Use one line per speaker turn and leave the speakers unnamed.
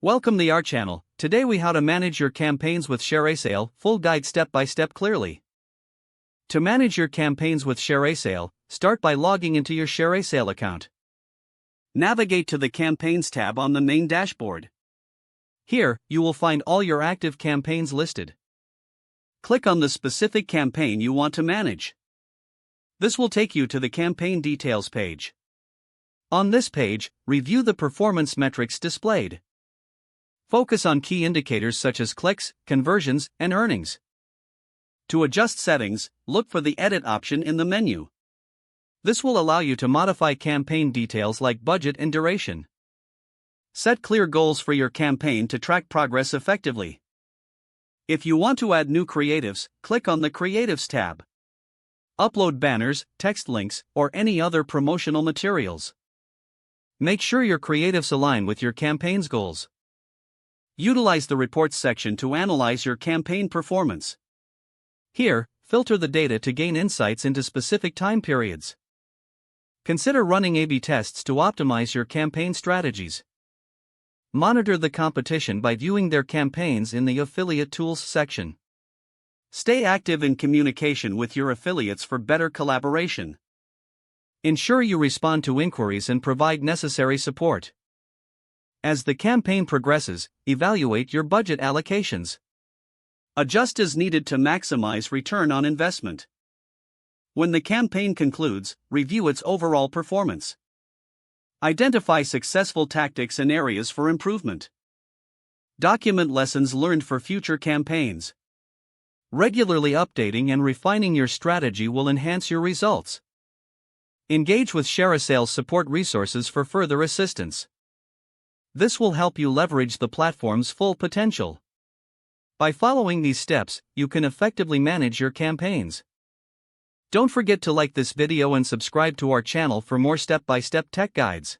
Welcome to our channel. Today we how to manage your campaigns with ShareASale, full guide step by step clearly. To manage your campaigns with ShareASale, start by logging into your ShareASale account. Navigate to the Campaigns tab on the main dashboard. Here, you will find all your active campaigns listed. Click on the specific campaign you want to manage. This will take you to the campaign details page. On this page, review the performance metrics displayed. Focus on key indicators such as clicks, conversions, and earnings. To adjust settings, look for the Edit option in the menu. This will allow you to modify campaign details like budget and duration. Set clear goals for your campaign to track progress effectively. If you want to add new creatives, click on the Creatives tab. Upload banners, text links, or any other promotional materials. Make sure your creatives align with your campaign's goals. Utilize the Reports section to analyze your campaign performance. Here, filter the data to gain insights into specific time periods. Consider running A/B tests to optimize your campaign strategies. Monitor the competition by viewing their campaigns in the Affiliate Tools section. Stay active in communication with your affiliates for better collaboration. Ensure you respond to inquiries and provide necessary support. As the campaign progresses, evaluate your budget allocations. Adjust as needed to maximize return on investment. When the campaign concludes, review its overall performance. Identify successful tactics and areas for improvement. Document lessons learned for future campaigns. Regularly updating and refining your strategy will enhance your results. Engage with ShareASale support resources for further assistance. This will help you leverage the platform's full potential. By following these steps, you can effectively manage your campaigns. Don't forget to like this video and subscribe to our channel for more step-by-step tech guides.